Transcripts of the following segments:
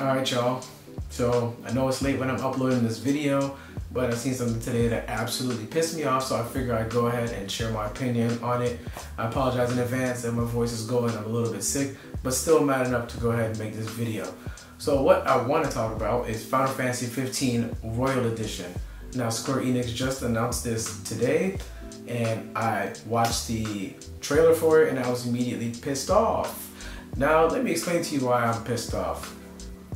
Alright y'all, so I know it's late when I'm uploading this video, but I've seen something today that absolutely pissed me off, so I figured I'd go ahead and share my opinion on it. I apologize in advance that my voice is going, I'm a little bit sick, but still mad enough to go ahead and make this video. So what I want to talk about is Final Fantasy 15 Royal Edition. Now Square Enix just announced this today, and I watched the trailer for it and I was immediately pissed off. Now let me explain to you why I'm pissed off.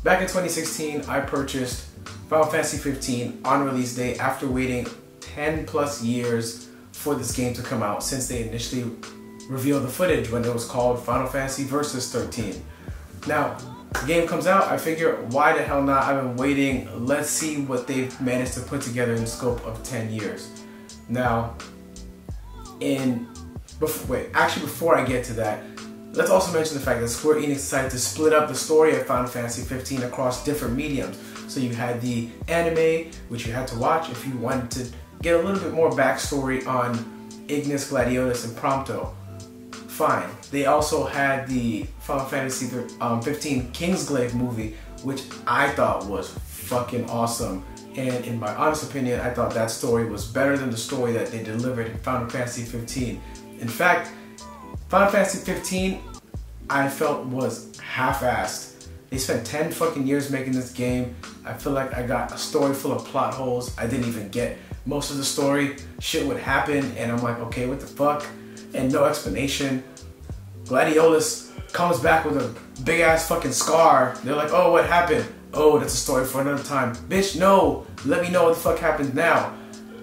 Back in 2016, I purchased Final Fantasy 15 on release day after waiting 10 plus years for this game to come out since they initially revealed the footage when it was called Final Fantasy Versus 13. Now, the game comes out, I figure why the hell not, I've been waiting, let's see what they've managed to put together in the scope of 10 years. Now, before I get to that, let's also mention the fact that Square Enix decided to split up the story of Final Fantasy 15 across different mediums. So you had the anime, which you had to watch if you wanted to get a little bit more backstory on Ignis, Gladiolus, and Prompto. Fine. They also had the Final Fantasy 15 Kingsglaive movie, which I thought was fucking awesome. And in my honest opinion, I thought that story was better than the story that they delivered in Final Fantasy 15. In fact, Final Fantasy 15, I felt was half-assed. They spent 10 fucking years making this game. I feel like I got a story full of plot holes. I didn't even get most of the story. Shit would happen and I'm like, okay, what the fuck? And no explanation. Gladiolus comes back with a big ass fucking scar. They're like, oh, what happened? Oh, that's a story for another time. Bitch, no. Let me know what the fuck happens now.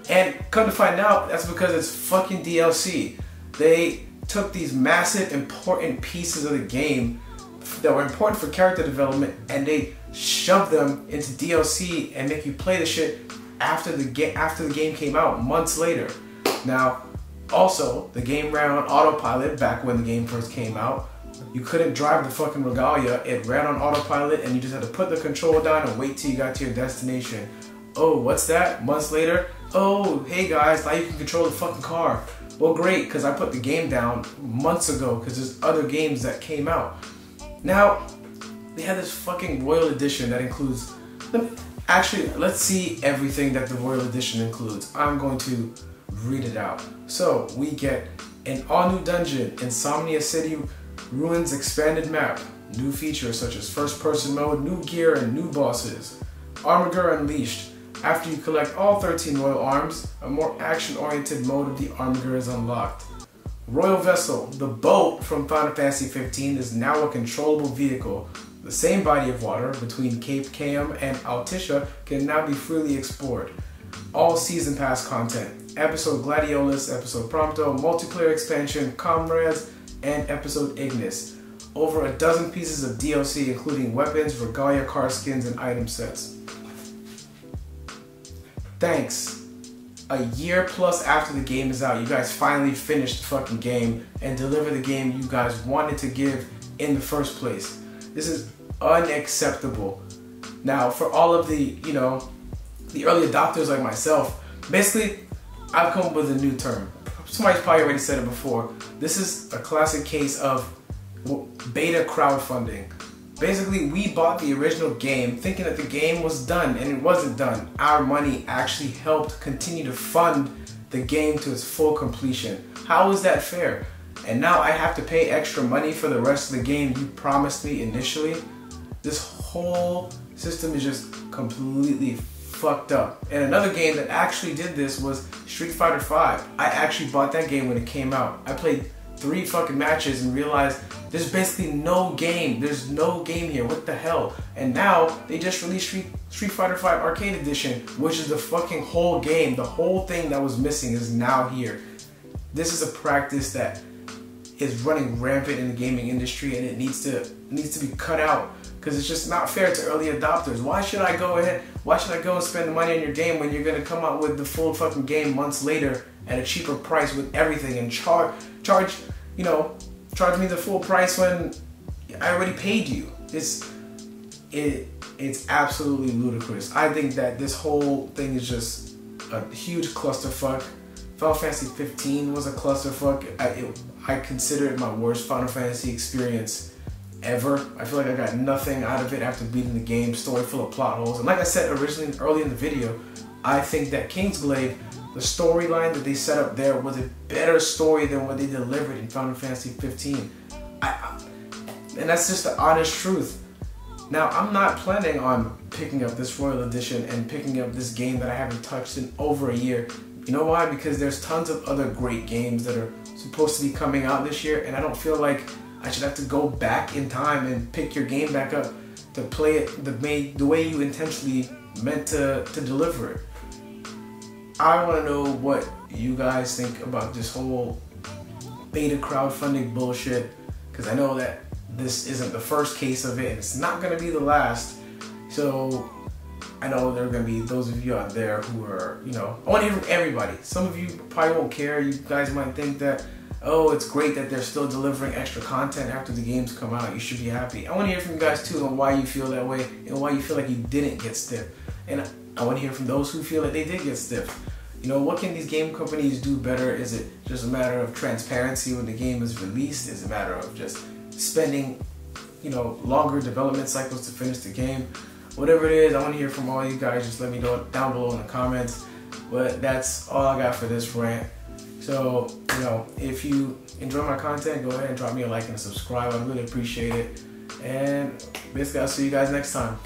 And come to find out, that's because it's fucking DLC. They took these massive important pieces of the game that were important for character development and they shoved them into DLC and make you play the shit after the game came out months later. Now, also, the game ran on autopilot back when the game first came out. You couldn't drive the fucking Regalia, it ran on autopilot and you just had to put the control down and wait till you got to your destination. Oh, what's that? Months later? Oh, hey guys, now you can control the fucking car. Well, great, because I put the game down months ago because there's other games that came out. Now, they had this fucking Royal Edition that includes... Actually, let's see everything that the Royal Edition includes. I'm going to read it out. So, we get an all-new dungeon, Insomnia City Ruins expanded map, new features such as first-person mode, new gear, and new bosses. Armiger Unleashed. After you collect all 13 Royal Arms, a more action-oriented mode of the Armiger is unlocked. Royal Vessel, the boat from Final Fantasy 15 is now a controllable vehicle. The same body of water between Cape Cam and Altissia can now be freely explored. All Season Pass content, Episode Gladiolus, Episode Prompto, Multiplayer Expansion, Comrades, and Episode Ignis. Over a dozen pieces of DLC including weapons, regalia, car skins, and item sets. Thanks. A year plus after the game is out, you guys finally finished the fucking game and deliver the game you guys wanted to give in the first place. This is unacceptable. Now, for all of the, the early adopters like myself, basically, I've come up with a new term. Somebody's probably already said it before. This is a classic case of beta crowdfunding. Basically, we bought the original game thinking that the game was done, and it wasn't done. Our money actually helped continue to fund the game to its full completion. How is that fair? And now I have to pay extra money for the rest of the game you promised me initially? This whole system is just completely fucked up. And another game that actually did this was Street Fighter V. I actually bought that game when it came out. I played 3 fucking matches and realized there's basically no game. There's no game here. What the hell? And now they just released Street Fighter V Arcade Edition, which is the fucking whole game. The whole thing that was missing is now here. This is a practice that is running rampant in the gaming industry and it needs to be cut out because it's just not fair to early adopters. Why should I go and spend the money on your game when you're gonna come out with the full fucking game months later at a cheaper price with everything and charge me the full price when I already paid you? It's absolutely ludicrous. I think that this whole thing is just a huge clusterfuck. Final Fantasy 15 was a clusterfuck. I consider it my worst Final Fantasy experience ever. I feel like I got nothing out of it after beating the game. Story full of plot holes. And like I said originally, early in the video, I think that Kingsglaive, the storyline that they set up there was a better story than what they delivered in Final Fantasy 15. And that's just the honest truth. Now, I'm not planning on picking up this Royal Edition and picking up this game that I haven't touched in over a year. You know why? Because there's tons of other great games that are supposed to be coming out this year, and I don't feel like I should have to go back in time and pick your game back up to play it the way you intentionally meant to deliver it. I want to know what you guys think about this whole beta crowdfunding bullshit, because I know that this isn't the first case of it, and it's not going to be the last. So I know there are going to be those of you out there who are, you know, I want to hear from everybody. Some of you probably won't care. You guys might think that, oh, it's great that they're still delivering extra content after the games come out. You should be happy. I want to hear from you guys too on why you feel that way and why you feel like you didn't get stiff. And I want to hear from those who feel like they did get stiff. You know, what can these game companies do better? Is it just a matter of transparency when the game is released? Is it a matter of just spending, you know, longer development cycles to finish the game? Whatever it is, I want to hear from all you guys. Just let me know down below in the comments. But that's all I got for this rant. So, you know, if you enjoy my content, go ahead and drop me a like and a subscribe. I really appreciate it. And basically, I'll see you guys next time.